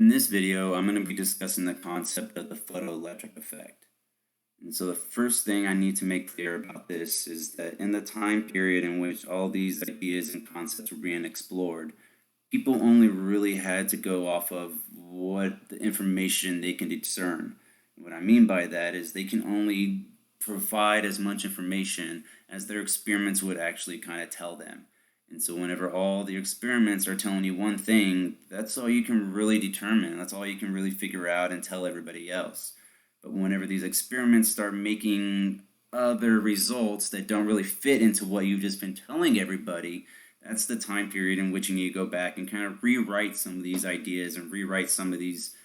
In this video, I'm going to be discussing the concept of the photoelectric effect. And so the first thing I need to make clear about this is that in the time period in which all these ideas and concepts were being explored, people only really had to go off of what the information they can discern. And what I mean by that is they can only provide as much information as their experiments would actually kind of tell them. And so whenever all the experiments are telling you one thing, that's all you can really determine. That's all you can really figure out and tell everybody else. But whenever these experiments start making other results that don't really fit into what you've just been telling everybody, that's the time period in which you need to go back and kind of rewrite some of these ideas and rewrite some of these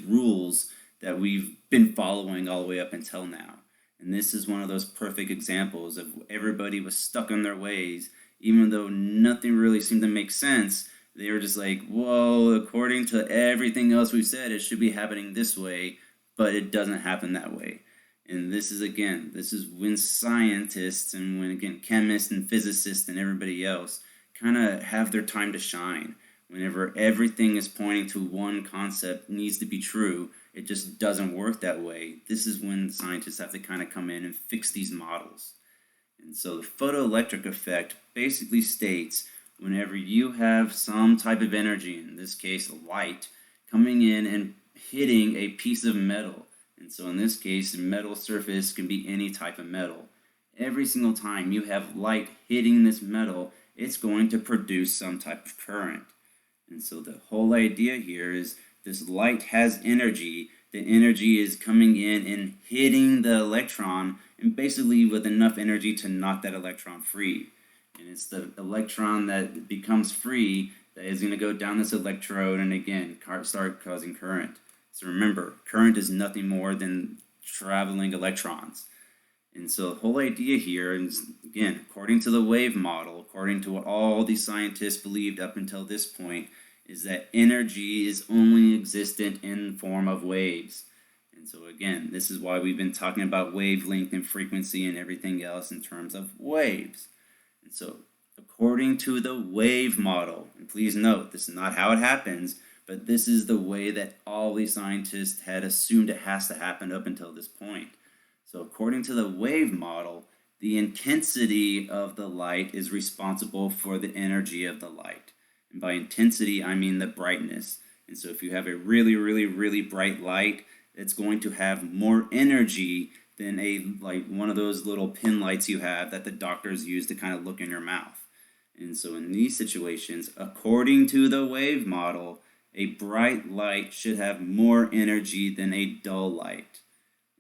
rules that we've been following all the way up until now. And this is one of those perfect examples of everybody was stuck in their ways. Even though nothing really seemed to make sense, they were just like, well, according to everything else we've said, it should be happening this way, but it doesn't happen that way. And this is when scientists and when, again, chemists and physicists and everybody else kind of have their time to shine. Whenever everything is pointing to one concept needs to be true, it just doesn't work that way. This is when scientists have to kind of come in and fix these models. And so the photoelectric effect basically states whenever you have some type of energy, in this case light, coming in and hitting a piece of metal. And so in this case, the metal surface can be any type of metal. Every single time you have light hitting this metal, it's going to produce some type of current. And so the whole idea here is this light has energy. The energy is coming in and hitting the electron, and basically with enough energy to knock that electron free. And it's the electron that becomes free that is going to go down this electrode and again start causing current. So remember, current is nothing more than traveling electrons. And so the whole idea here is, again, according to the wave model, according to what all these scientists believed up until this point, is that energy is only existent in the form of waves. And so again, this is why we've been talking about wavelength and frequency and everything else in terms of waves. And so according to the wave model, and please note, this is not how it happens, but this is the way that all these scientists had assumed it has to happen up until this point. So according to the wave model, the intensity of the light is responsible for the energy of the light. And by intensity, I mean the brightness. And so if you have a really, really, really bright light, it's going to have more energy than one of those little pin lights you have that the doctors use to kind of look in your mouth. And so in these situations, according to the wave model, a bright light should have more energy than a dull light.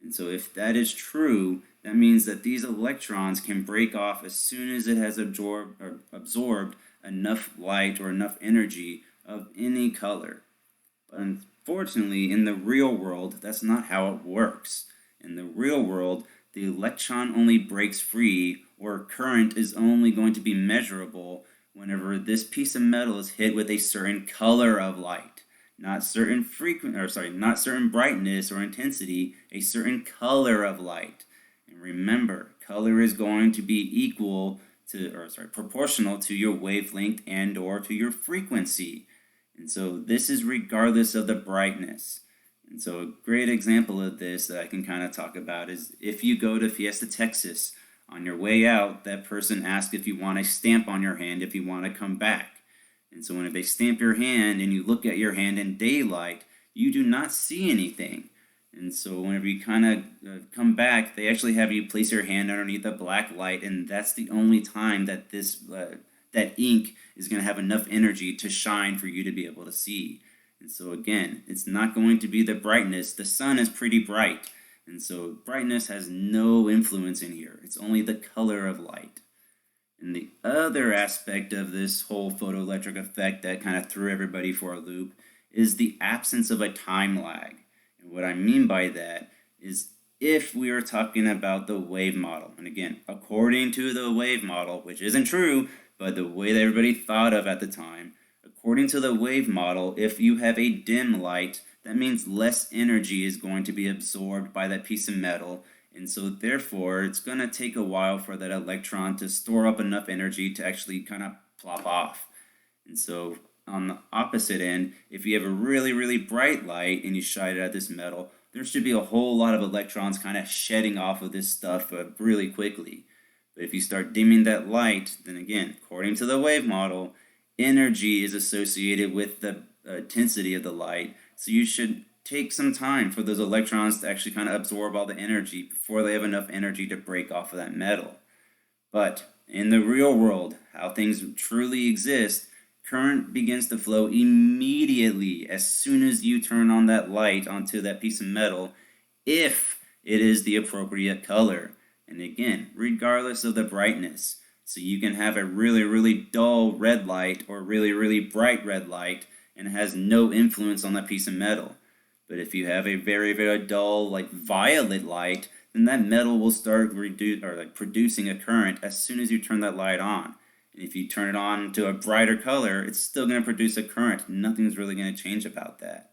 And so if that is true, that means that these electrons can break off as soon as it has absorbed enough light or enough energy of any color. But unfortunately, in the real world, that's not how it works. In the real world, the electron only breaks free, or current is only going to be measurable whenever this piece of metal is hit with a certain color of light. Not certain brightness or intensity, a certain color of light. And remember, color is going to be proportional to your wavelength and or to your frequency. And so this is regardless of the brightness. And so a great example of this that I can kind of talk about is if you go to Fiesta, Texas, on your way out, that person asks if you want a stamp on your hand if you want to come back. And so when they stamp your hand and you look at your hand in daylight, you do not see anything. And so whenever you kind of come back, they actually have you place your hand underneath a black light, and that's the only time that that ink is going to have enough energy to shine for you to be able to see. And so again, it's not going to be the brightness. The sun is pretty bright, and so brightness has no influence in here. It's only the color of light. And the other aspect of this whole photoelectric effect that kind of threw everybody for a loop is the absence of a time lag. And what I mean by that is if we are talking about the wave model, and again, according to the wave model, which isn't true, but the way that everybody thought of at the time, according to the wave model, if you have a dim light, that means less energy is going to be absorbed by that piece of metal. And so therefore, it's going to take a while for that electron to store up enough energy to actually kind of plop off. And so on the opposite end, if you have a really, really bright light and you shine it at this metal, there should be a whole lot of electrons kind of shedding off of this stuff really quickly. But if you start dimming that light, then again, according to the wave model, energy is associated with the intensity of the light. So you should take some time for those electrons to actually kind of absorb all the energy before they have enough energy to break off of that metal. But in the real world, how things truly exist, current begins to flow immediately as soon as you turn on that light onto that piece of metal, if it is the appropriate color. And again, regardless of the brightness. So you can have a really, really dull red light or really, really bright red light, and it has no influence on that piece of metal. But if you have a very, very dull, like violet light, then that metal will start producing a current as soon as you turn that light on. And if you turn it on to a brighter color, it's still going to produce a current. Nothing's really going to change about that.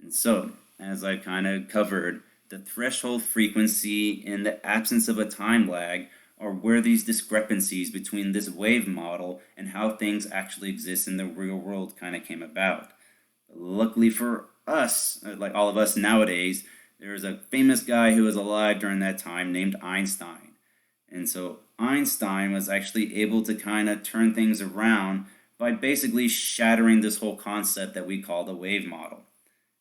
And so, as I kind of covered, the threshold frequency in the absence of a time lag are where these discrepancies between this wave model and how things actually exist in the real world kind of came about. Luckily for us, like all of us nowadays, there's a famous guy who was alive during that time named Einstein. And so Einstein was actually able to kind of turn things around by basically shattering this whole concept that we call the wave model.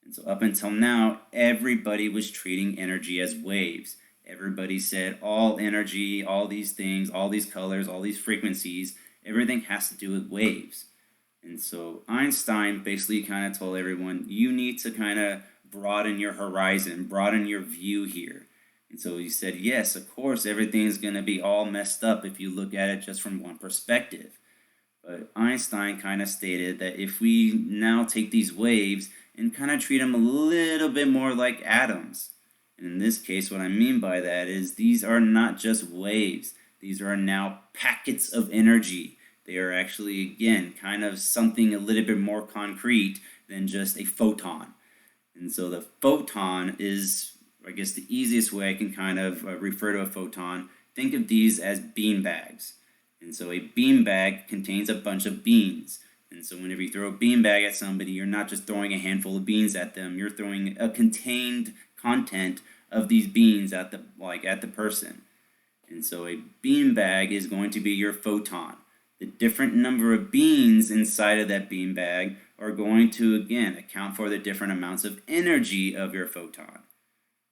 And so up until now, everybody was treating energy as waves. Everybody said all energy, all these things, all these colors, all these frequencies, everything has to do with waves. And so Einstein basically kind of told everyone, you need to kind of broaden your horizon, broaden your view here. And so he said, yes, of course, everything's going to be all messed up if you look at it just from one perspective. But Einstein kind of stated that if we now take these waves and kind of treat them a little bit more like atoms, and in this case, what I mean by that is these are not just waves. These are now packets of energy. They are actually, again, kind of something a little bit more concrete than just a photon. And so the photon is, I guess, the easiest way I can kind of refer to a photon. Think of these as bean bags. And so a bean bag contains a bunch of beans. And so whenever you throw a bean bag at somebody, you're not just throwing a handful of beans at them. You're throwing a contained content of these beans at the person. And so a bean bag is going to be your photon. The different number of beans inside of that bean bag are going to, again, account for the different amounts of energy of your photon.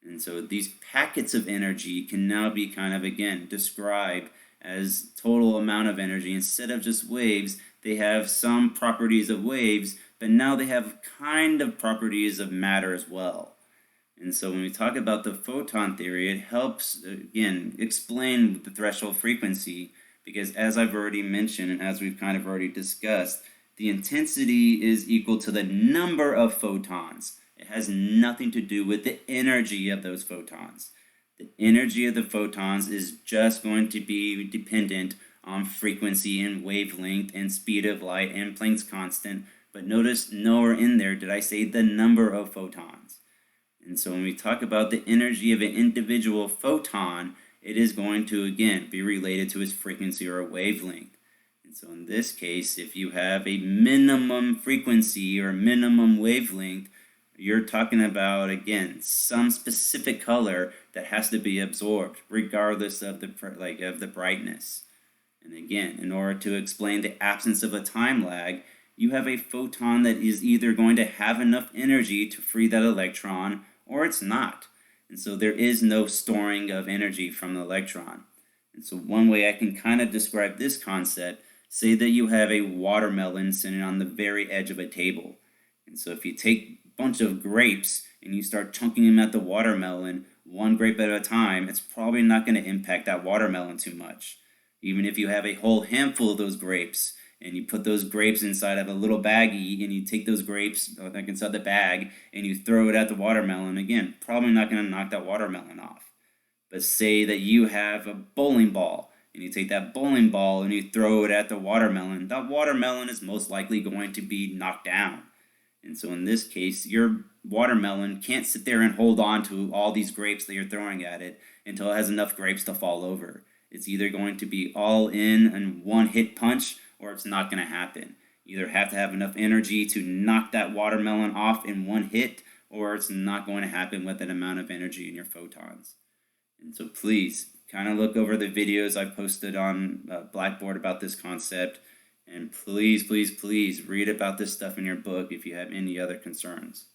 And so these packets of energy can now be kind of, again, described as total amount of energy. Instead of just waves, they have some properties of waves, but now they have kind of properties of matter as well. And so when we talk about the photon theory, it helps, again, explain the threshold frequency, because as I've already mentioned and as we've kind of already discussed, the intensity is equal to the number of photons. It has nothing to do with the energy of those photons. The energy of the photons is just going to be dependent on frequency and wavelength and speed of light and Planck's constant. But notice nowhere in there did I say the number of photons. And so when we talk about the energy of an individual photon, it is going to, again, be related to its frequency or wavelength. And so in this case, if you have a minimum frequency or minimum wavelength, you're talking about, again, some specific color that has to be absorbed, regardless of the brightness. And again, in order to explain the absence of a time lag, you have a photon that is either going to have enough energy to free that electron, or it's not. And so there is no storing of energy from the electron. And so one way I can kind of describe this concept, say that you have a watermelon sitting on the very edge of a table. And so if you take a bunch of grapes and you start chunking them at the watermelon, one grape at a time, it's probably not going to impact that watermelon too much. Even if you have a whole handful of those grapes, and you put those grapes inside of a little baggie, and you take those grapes inside the bag, and you throw it at the watermelon, again, probably not going to knock that watermelon off. But say that you have a bowling ball, and you take that bowling ball and you throw it at the watermelon, that watermelon is most likely going to be knocked down. And so in this case, your watermelon can't sit there and hold on to all these grapes that you're throwing at it until it has enough grapes to fall over. It's either going to be all in and one hit punch, or it's not going to happen. either have to have enough energy to knock that watermelon off in one hit, or it's not going to happen with that amount of energy in your photons. And so please kind of look over the videos I've posted on Blackboard about this concept, and please read about this stuff in your book if you have any other concerns.